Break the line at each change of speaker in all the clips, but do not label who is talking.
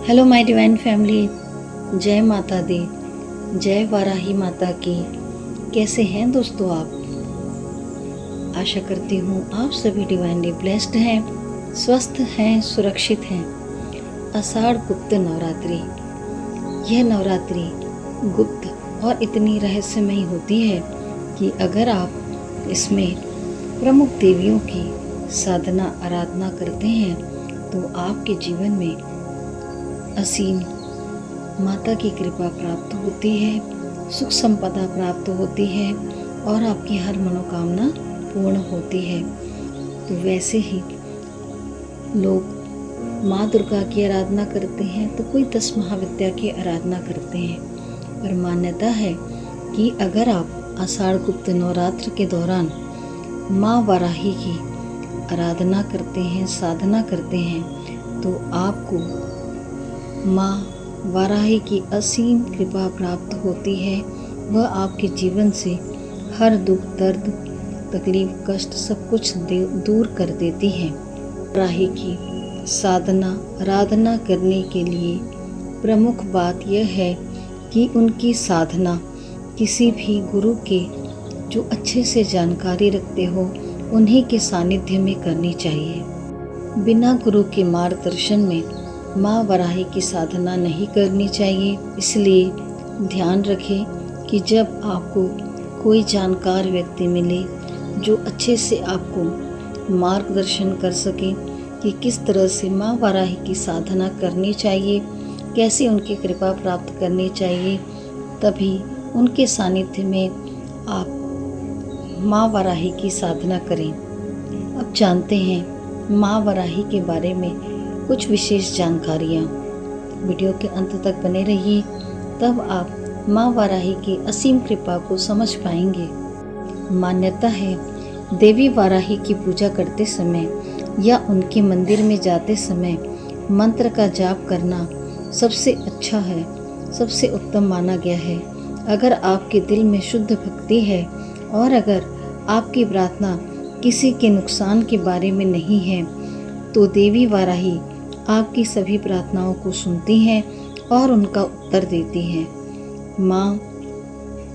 Hello my divine family, जय माता दी, जय वाराही माता की। कैसे हैं दोस्तों आप? आशा करती हूँ आप सभी डिवाइनली ब्लेस्ड हैं, स्वस्थ हैं, सुरक्षित हैं। आषाढ़ गुप्त नवरात्रि, यह नवरात्रि गुप्त और इतनी रहस्यमयी होती है कि अगर आप इसमें प्रमुख देवियों की साधना आराधना करते हैं तो आपके जीवन में असीम माता की कृपा प्राप्त होती है, सुख संपदा प्राप्त होती है और आपकी हर मनोकामना पूर्ण होती है। तो वैसे ही लोग माँ दुर्गा की आराधना करते हैं तो कोई 10 महाविद्या की आराधना करते हैं। पर मान्यता है कि अगर आप आषाढ़ गुप्त नवरात्र के दौरान माँ वाराही की आराधना करते हैं, साधना करते हैं, तो आपको माँ वाराही की असीम कृपा प्राप्त होती है। वह आपके जीवन से हर दुख, दर्द, तकलीफ, कष्ट सब कुछ दूर कर देती है। वाराही की साधना आराधना करने के लिए प्रमुख बात यह है कि उनकी साधना किसी भी गुरु के जो अच्छे से जानकारी रखते हो उन्हीं के सानिध्य में करनी चाहिए। बिना गुरु के मार्गदर्शन में माँ वाराही की साधना नहीं करनी चाहिए। इसलिए ध्यान रखें कि जब आपको कोई जानकार व्यक्ति मिले जो अच्छे से आपको मार्गदर्शन कर सके कि किस तरह से माँ वाराही की साधना करनी चाहिए, कैसे उनकी कृपा प्राप्त करनी चाहिए, तभी उनके सानिध्य में आप माँ वाराही की साधना करें। अब जानते हैं माँ वाराही के बारे में कुछ विशेष जानकारियाँ। वीडियो के अंत तक बने रहिए, तब आप माँ वाराही की असीम कृपा को समझ पाएंगे। मान्यता है देवी वाराही की पूजा करते समय या उनके मंदिर में जाते समय मंत्र का जाप करना सबसे अच्छा है, सबसे उत्तम माना गया है। अगर आपके दिल में शुद्ध भक्ति है और अगर आपकी प्रार्थना किसी के नुकसान के बारे में नहीं है तो देवी वाराही आपकी सभी प्रार्थनाओं को सुनती हैं और उनका उत्तर देती हैं। माँ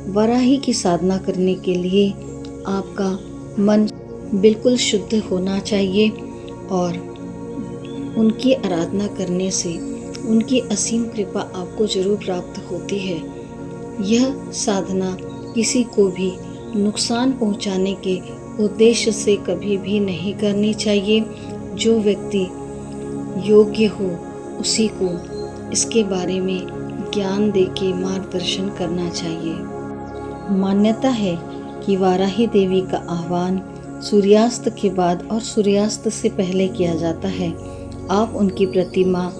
वाराही की साधना करने के लिए आपका मन बिल्कुल शुद्ध होना चाहिए और उनकी आराधना करने से उनकी असीम कृपा आपको जरूर प्राप्त होती है। यह साधना किसी को भी नुकसान पहुंचाने के उद्देश्य से कभी भी नहीं करनी चाहिए। जो व्यक्ति योग्य हो उसी को इसके बारे में ज्ञान देके मार्गदर्शन करना चाहिए। मान्यता है कि वाराही देवी का आह्वान सूर्यास्त के बाद और सूर्यास्त से पहले किया जाता है। आप उनकी प्रतिमा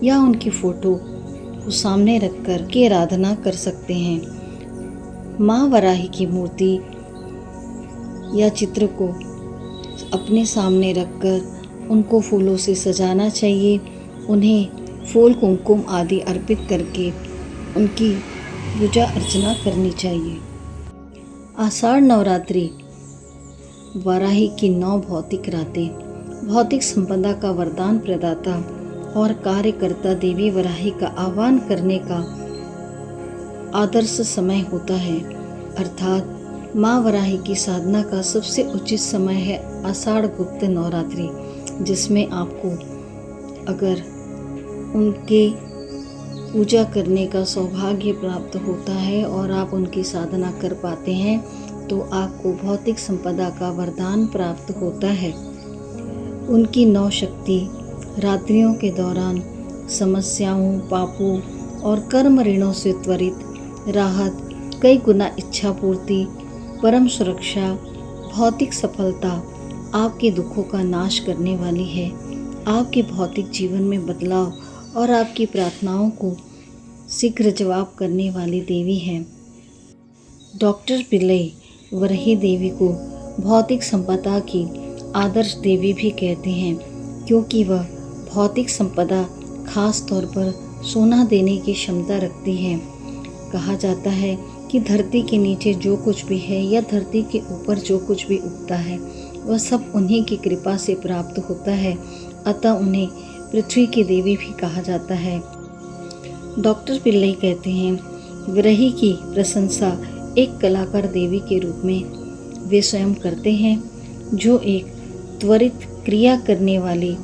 या उनकी फोटो को सामने रखकर की आराधना कर सकते हैं। माँ वाराही की मूर्ति या चित्र को अपने सामने रखकर उनको फूलों से सजाना चाहिए। उन्हें फूल, कुमकुम आदि अर्पित करके उनकी पूजा अर्चना करनी चाहिए। आषाढ़ नवरात्रि वाराही की 9 भौतिक रातें, भौतिक संपदा का वरदान प्रदाता और कार्यकर्ता देवी वाराही का आह्वान करने का आदर्श समय होता है। अर्थात माँ वाराही की साधना का सबसे उचित समय है आषाढ़ गुप्त नवरात्रि, जिसमें आपको अगर उनके पूजा करने का सौभाग्य प्राप्त होता है और आप उनकी साधना कर पाते हैं तो आपको भौतिक संपदा का वरदान प्राप्त होता है। उनकी 9 शक्ति रात्रियों के दौरान समस्याओं, पापों और कर्म ऋणों से त्वरित राहत, कई गुना इच्छा पूर्ति, परम सुरक्षा, भौतिक सफलता, आपके दुखों का नाश करने वाली है। आपके भौतिक जीवन में बदलाव और आपकी प्रार्थनाओं को शीघ्र जवाब करने वाली देवी हैं। डॉक्टर पिल्लई वाराही देवी को भौतिक संपदा की आदर्श देवी भी कहते हैं, क्योंकि वह भौतिक संपदा खास तौर पर सोना देने की क्षमता रखती है। कहा जाता है कि धरती के नीचे जो कुछ भी है या धरती के ऊपर जो कुछ भी उगता है वह सब उन्हीं की कृपा से प्राप्त होता है। अतः उन्हें पृथ्वी की देवी भी कहा जाता है। डॉक्टर पिल्लई कहते हैं, विरही की प्रशंसा एक कलाकार देवी के रूप में वे स्वयं करते हैं, जो एक त्वरित क्रिया करने वाली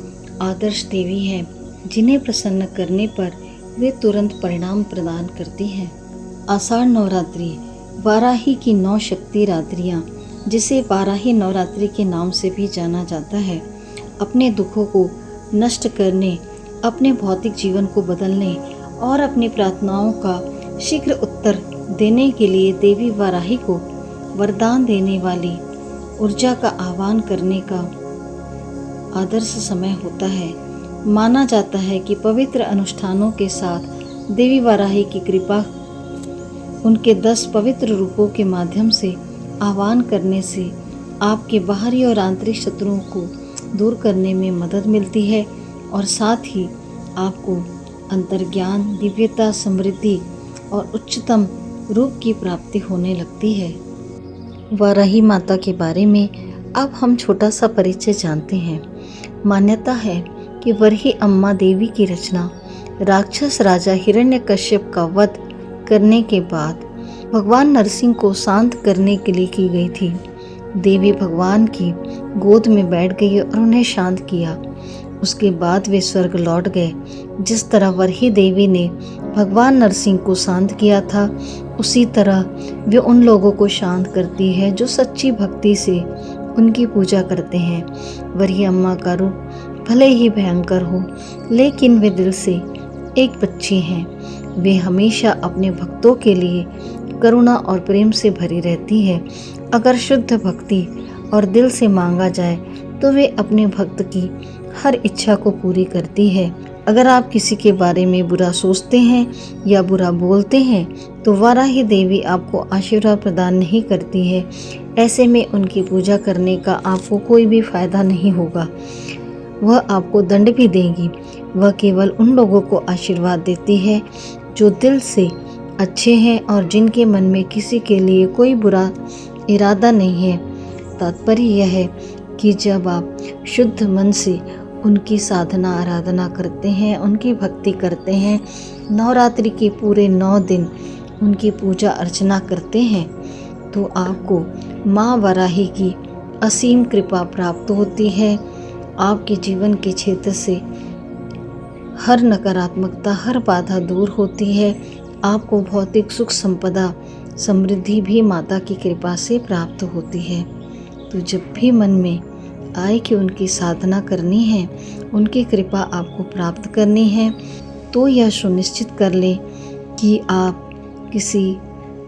आदर्श देवी है, जिन्हें प्रसन्न करने पर वे तुरंत परिणाम प्रदान करती हैं। आषाढ़ नवरात्रि वाराही की 9 शक्ति रात्रियाँ, जिसे वाराही नवरात्रि के नाम से भी जाना जाता है, अपने दुखों को नष्ट करने, अपने भौतिक जीवन को बदलने और अपनी प्रार्थनाओं का शीघ्र उत्तर देने के लिए देवी वाराही को वरदान देने वाली ऊर्जा का आह्वान करने का आदर्श समय होता है। माना जाता है कि पवित्र अनुष्ठानों के साथ देवी वाराही की कृपा उनके 10 पवित्र रूपों के माध्यम से आह्वान करने से आपके बाहरी और आंतरिक शत्रुओं को दूर करने में मदद मिलती है और साथ ही आपको अंतर्ज्ञान, दिव्यता, समृद्धि और उच्चतम रूप की प्राप्ति होने लगती है। वाराही माता के बारे में अब हम छोटा सा परिचय जानते हैं। मान्यता है कि वरही अम्मा देवी की रचना राक्षस राजा हिरण्यकश्यप का वध करने के बाद भगवान नरसिंह को शांत करने के लिए की गई थी। देवी भगवान की गोद में बैठ गई और उन्हें शांत किया। उसके बाद वे स्वर्ग लौट गए। जिस तरह वरही देवी ने भगवान नरसिंह को शांत किया था, उसी तरह वे उन लोगों को शांत करती है जो सच्ची भक्ति से उनकी पूजा करते हैं। वरही अम्मा का रूप भले ही भयंकर हो, लेकिन वे दिल से एक बच्ची हैं। वे हमेशा अपने भक्तों के लिए करुणा और प्रेम से भरी रहती है। अगर शुद्ध भक्ति और दिल से मांगा जाए तो वे अपने भक्त की हर इच्छा को पूरी करती है। अगर आप किसी के बारे में बुरा सोचते हैं या बुरा बोलते हैं तो वाराही देवी आपको आशीर्वाद प्रदान नहीं करती है। ऐसे में उनकी पूजा करने का आपको कोई भी फायदा नहीं होगा। वह आपको दंड भी देगी। वह केवल उन लोगों को आशीर्वाद देती है जो दिल से अच्छे हैं और जिनके मन में किसी के लिए कोई बुरा इरादा नहीं है। तात्पर्य यह है कि जब आप शुद्ध मन से उनकी साधना आराधना करते हैं, उनकी भक्ति करते हैं, नवरात्रि के पूरे 9 दिन उनकी पूजा अर्चना करते हैं, तो आपको माँ वाराही की असीम कृपा प्राप्त होती है। आपके जीवन के क्षेत्र से हर नकारात्मकता, हर बाधा दूर होती है। आपको भौतिक सुख संपदा, समृद्धि भी माता की कृपा से प्राप्त होती है। तो जब भी मन में आए कि उनकी साधना करनी है, उनकी कृपा आपको प्राप्त करनी है, तो यह सुनिश्चित कर लें कि आप किसी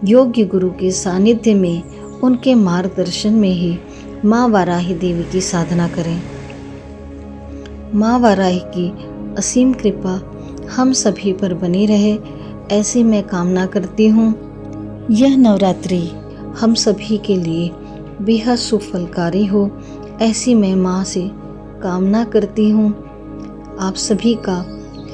योग्य गुरु के सानिध्य में, उनके मार्गदर्शन में ही माँ वाराही देवी की साधना करें। माँ वाराही की असीम कृपा हम सभी पर बनी रहे, ऐसी मैं कामना करती हूँ। यह नवरात्रि हम सभी के लिए बेहद सुफलकारी हो, ऐसी मैं माँ से कामना करती हूँ। आप सभी का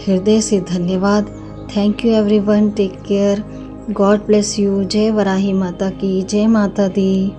हृदय से धन्यवाद। Thank you everyone. Take care. God bless you. जय वराही माता की। जय माता दी।